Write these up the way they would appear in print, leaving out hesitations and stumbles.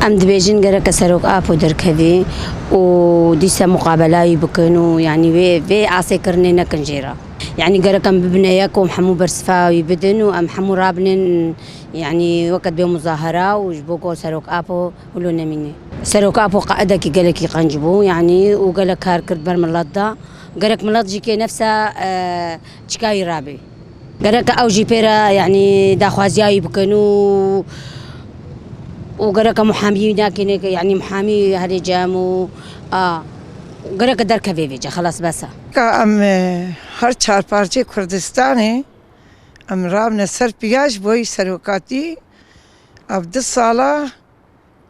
ام دبيجين جرك سروق ابو دركبي وديسا مقابله بكنو يعني في عسكرني نكنجيرا يعني جرك ام ببنياك ومحمو برسفا يبدن وام حمو رابن يعني وقت بمظاهره وجبوكو سروق ابو ولونا مني سروق ابو قعدك قالك يقنجبو يعني وقالك هاركرد برملدا جرك ملاتجي كي نفسها تشكاي رابي جرك او جيبيرا يعني داخوازياي بكنو وقرأك محامي لكن يعني محامي هرجام قرأك در كفيفيجا خلاص بس ام هر چار پارچه کردستانه ام رابنا سر پیاش بوی سروکاتی اب 10 ساله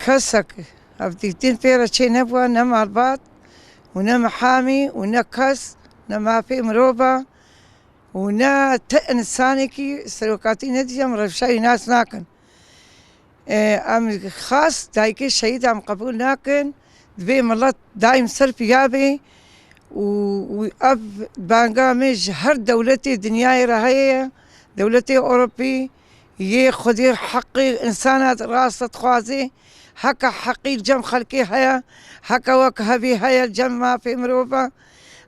کسک اب دیتین پیرا چه نبوا نه مالبات و نه محامي و نه کس نه مافی مروبا و نه انسانی کی سروکاتی ندیم رفشای ناس ناکن ام خاص دايكي شهيد ام قبول ناكن دبي ملات دايم سر بيابي واب بانغامج هر دولتي دنياي رهية دولتي اوروبي يه خدي حقي انسانات راسة خوازي هكا حقي جم خلقي هيا هكا وك هبي هيا الجم ما في مروبا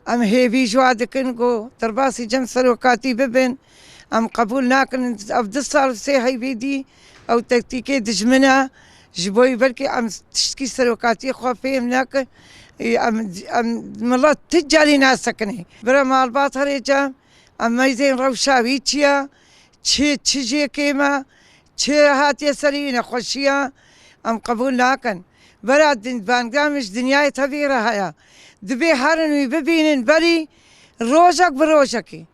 ام هيبي جوادكن جو ترباسي جم سروكاتي ببن ام قبول ناكن افضل صار سي هاي بيدي او تكتيكي دجمنا جبوي بلكي ام تشتكي سروكاتي خوفي مناك ام مالله تجالي ناس سكني برا مال باطر يجام ام ميزين روشاوي تشيا تشي كيما تشي هاتي سرينا خوشيا ام قبول ناكن برا بانقامش دنياي تبيرة هيا دبي هارنوي ببينن بري روجك بروجكي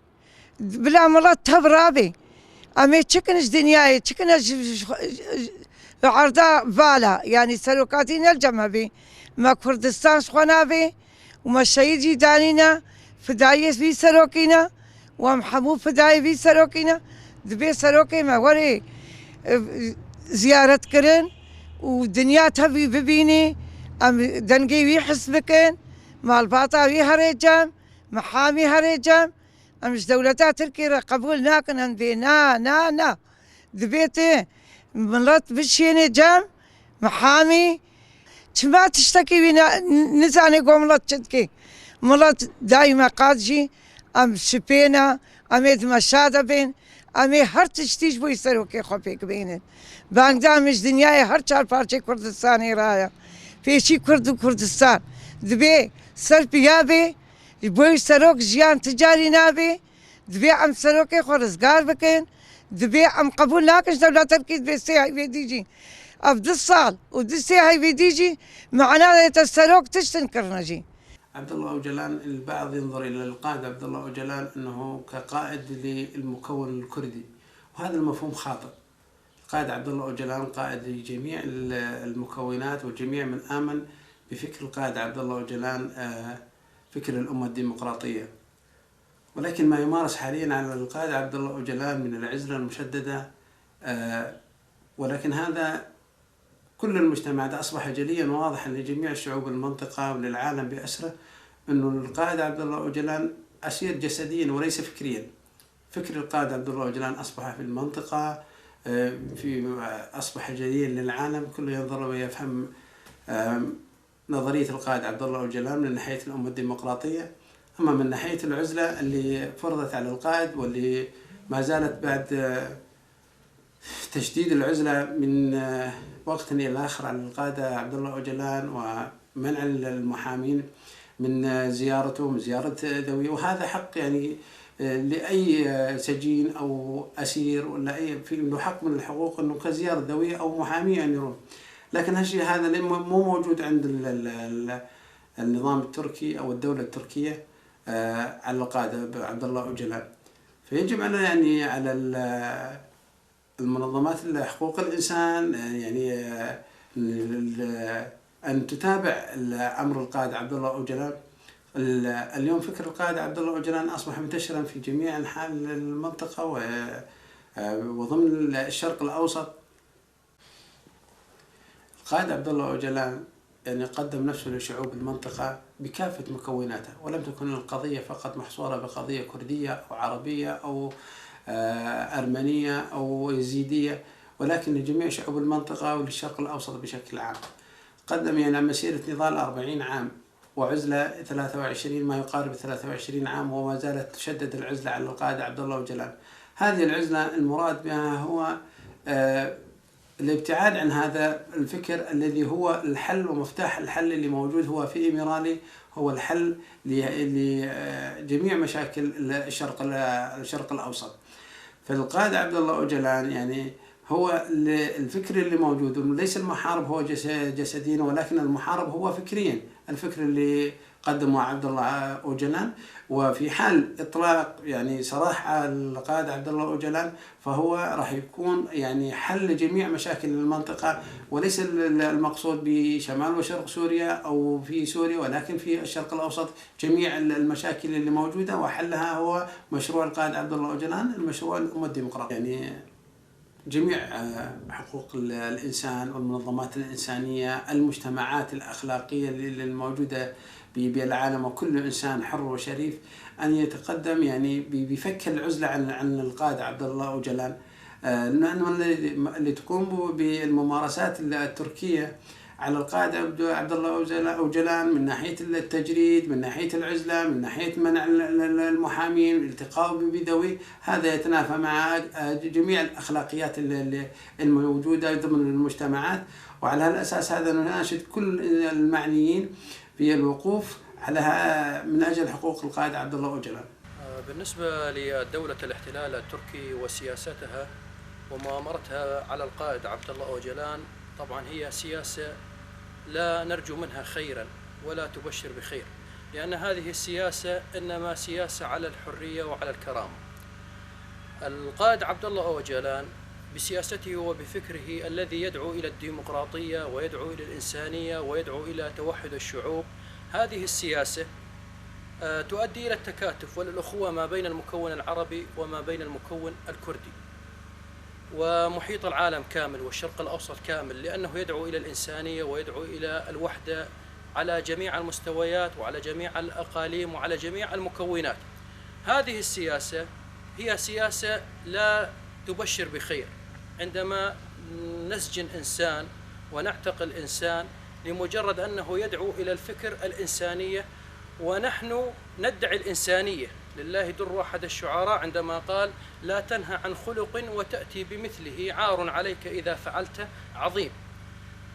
بلا مالله تبرابي أمي تشكنش دنياي تشكنش عرضا بالا يعني سلوكاتي نلجمها بي ما كردستان شخونا بي وما شهيدي دانينا فداية في سلوكينا ومحمو فداية في سلوكينا دبي سلوكي ما وري زيارة كرن ودنيا تبي ببيني أم دنقي وي حسبكن مال باطا وي هريجام محامي هريجام مش دولتها تركي قبول ناكن هم دي نا دبيتي ملات بشيني جام محامي ما تشتكي بينا نزاني قوملات تشتكي ملات دايما قادجي ام شبينا اميد مشادة بين امي هر تشتيش بو يسروكي خوبيك بينن بانقدا مش دنياي هر چار پارچه كردستاني رايا فيشي كردستان دبي سر بيابي بوی سروک جیان تجاری نابی دبی ام سروکی خورزگار بکن دبی ام قبول ناکش دولت تركي دبي سي هاي بيديجي افضل صال ودسي هاي بيديجي معناه السروك تشتنكرنجي. عبد الله أوجلان البعض ينظر إلى القائد عبد الله أوجلان أنه كقائد للمكون الكردي وهذا المفهوم خاطئ. القائد عبد الله أوجلان قائد لجميع المكونات وجميع من آمن بفكر القائد عبد الله أوجلان فكر الأمة الديمقراطية، ولكن ما يمارس حاليا على القائد عبد الله أوجلان من العزلة المشددة ولكن هذا كل المجتمع أصبح جليا وواضحا لجميع شعوب المنطقة وللعالم بأسره أنه القائد عبد الله أوجلان أسير جسديا وليس فكريا. فكر القائد عبد الله أوجلان أصبح في المنطقة أصبح جليا للعالم كله ينظر ويفهم نظرية القائد عبد الله أوجلان من ناحية الأمة الديمقراطية. أما من ناحية العزلة اللي فرضت على القائد واللي ما زالت بعد تشديد العزلة من وقت إلى آخر على القائد عبد الله أوجلان ومنع المحامين من زيارته من زيارة ذويه، وهذا حق يعني لأي سجين أو أسير ولا أي له حق من الحقوق إنه كزيارة ذويه أو محامي أن يروح. لكن هالشيء هذا مو موجود عند النظام التركي أو الدولة التركية على القائد عبد الله أوجلان. فيجب على يعني على المنظمات حقوق الإنسان يعني أن تتابع أمر القائد عبد الله أوجلان. اليوم فكر القائد عبد الله أوجلان أصبح منتشرا في جميع أنحاء المنطقة وضمن الشرق الأوسط. القائد عبد الله أوجلان يعني قدم نفسه لشعوب المنطقة بكافة مكوناتها، ولم تكن القضية فقط محصورة بقضية كردية أو عربية أو أرمنية أو يزيدية، ولكن لجميع شعوب المنطقة وللشرق الأوسط بشكل عام. قدم يعني مسيرة نضال 40 عام وعزلة 23 ما يقارب 23 عام، وما زالت تشدد العزلة على القائد عبد الله أوجلان. هذه العزلة المراد بها هو الابتعاد عن هذا الفكر الذي هو الحل ومفتاح الحل اللي موجود هو في إميرالي، هو الحل لجميع مشاكل الشرق الأوسط. فالقائد عبد الله أوجلان يعني هو الفكر اللي موجود، ليس المحارب هو جسديا ولكن المحارب هو فكريا. الفكر اللي قدمه عبد الله أوجلان، وفي حال إطلاق يعني سراح القائد عبد الله أوجلان فهو راح يكون يعني حل لجميع مشاكل المنطقة، وليس المقصود بشمال وشرق سوريا أو في سوريا ولكن في الشرق الأوسط جميع المشاكل اللي موجودة، وحلها هو مشروع القائد عبد الله أوجلان، المشروع الأمة الديمقراطية. يعني جميع حقوق الإنسان والمنظمات الإنسانية، المجتمعات الأخلاقية الموجودة بالعالم، وكل إنسان حر وشريف أن يتقدم يعني بفك العزلة عن القائد عبد الله أوجلان، لأنه اللي تقوم بالممارسات التركية على القائد عبد الله أوجلان من ناحية التجريد، من ناحية العزلة، من ناحية منع المحامين، الالتقاء بذوي، هذا يتنافى مع جميع الأخلاقيات الموجودة ضمن المجتمعات. وعلى هذا الأساس هذا نناشد كل المعنيين في الوقوف على من أجل حقوق القائد عبد الله أوجلان. بالنسبة لدولة الاحتلال التركي وسياستها ومؤامرتها على القائد عبد الله أوجلان، طبعا هي سياسة لا نرجو منها خيرا ولا تبشر بخير، لأن هذه السياسة إنما سياسة على الحرية وعلى الكرامة. القائد عبد الله أوجلان بسياسته وبفكره الذي يدعو إلى الديمقراطية ويدعو إلى الإنسانية ويدعو إلى توحد الشعوب، هذه السياسة تؤدي إلى التكاتف والأخوة ما بين المكون العربي وما بين المكون الكردي ومحيط العالم كامل والشرق الأوسط كامل، لأنه يدعو إلى الإنسانية ويدعو إلى الوحدة على جميع المستويات وعلى جميع الأقاليم وعلى جميع المكونات. هذه السياسة هي سياسة لا تبشر بخير، عندما نسجن إنسان ونعتقل إنسان لمجرد أنه يدعو إلى الفكر الإنسانية، ونحن ندعي الإنسانية. لله در أحد الشعراء عندما قال: لا تنهى عن خلق وتأتي بمثله، عار عليك إذا فعلت عظيم.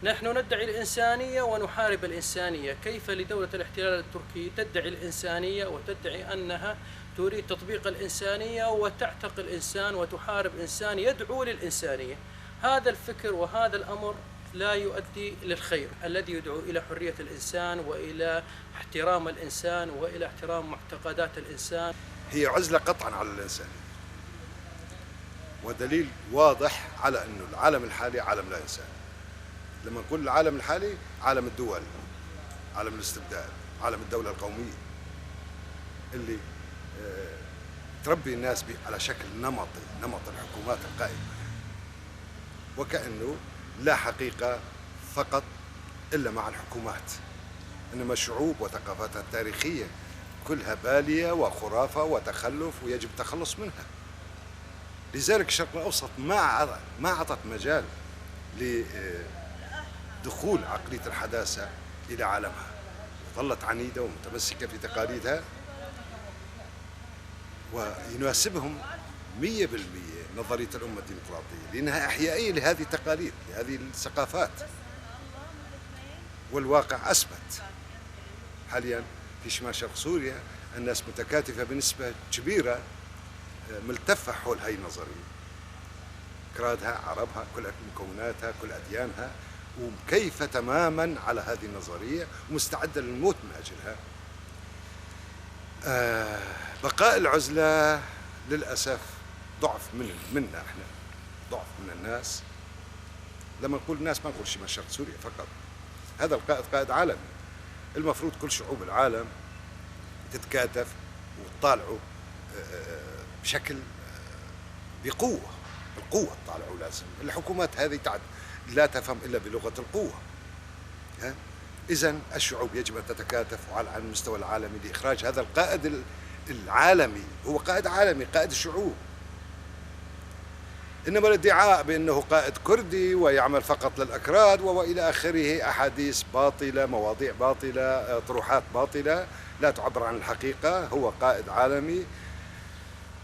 نحن ندعي الإنسانية ونحارب الإنسانية. كيف لدولة الاحتلال التركي تدعي الإنسانية وتدعي أنها تريد تطبيق الإنسانية وتعتقل إنسان وتحارب إنسان يدعو للإنسانية؟ هذا الفكر وهذا الأمر لا يؤدي للخير الذي يدعو إلى حرية الإنسان وإلى احترام الإنسان وإلى احترام معتقدات الإنسان. هي عزلة قطعا على الإنسان، ودليل واضح على أنه العالم الحالي عالم لا إنسان. لما نقول العالم الحالي، عالم الدول، عالم الاستبداد، عالم الدولة القومية اللي تربي الناس على شكل نمطي، نمط الحكومات القائمة، وكأنه لا حقيقة فقط إلا مع الحكومات، إنما الشعوب وثقافتها التاريخية كلها بالية وخرافة وتخلف ويجب التخلص منها. لذلك الشرق الأوسط ما أعطت مجال لدخول عقلية الحداثة إلى عالمها، ظلت عنيدة ومتمسكة في تقاليدها، ويناسبهم 100% نظرية الأمة الديمقراطية، لأنها إحيائية لهذه التقاليد، لهذه الثقافات. والواقع أثبت حاليا في شمال شرق سوريا الناس متكاتفة بنسبة كبيرة، ملتفة حول هاي النظرية، كرادها، عربها، كل مكوناتها، كل أديانها، ومكيفة تماما على هذه النظرية ومستعدة للموت من أجلها. بقاء العزلة للأسف ضعف منا احنا، ضعف من الناس. لما نقول الناس ما نقول شمال شرق سوريا فقط، هذا القائد قائد عالمي، المفروض كل شعوب العالم تتكاتف وتطالعوا بشكل بقوة، بالقوة تطالعوا. لازم الحكومات هذه لا تفهم إلا بلغة القوة. إذن الشعوب يجب أن تتكاتف على المستوى العالمي لإخراج هذا القائد العالمي. هو قائد عالمي، قائد الشعوب. إنما الادعاء بأنه قائد كردي ويعمل فقط للأكراد وإلى آخره أحاديث باطلة، مواضيع باطلة، طروحات باطلة لا تعبر عن الحقيقة. هو قائد عالمي،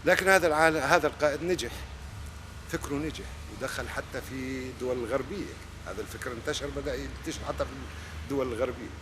لكن هذا القائد نجح، فكره نجح ودخل حتى في الدول الغربية. هذا الفكر انتشر، بدأ ينتشر حتى في الدول الغربية.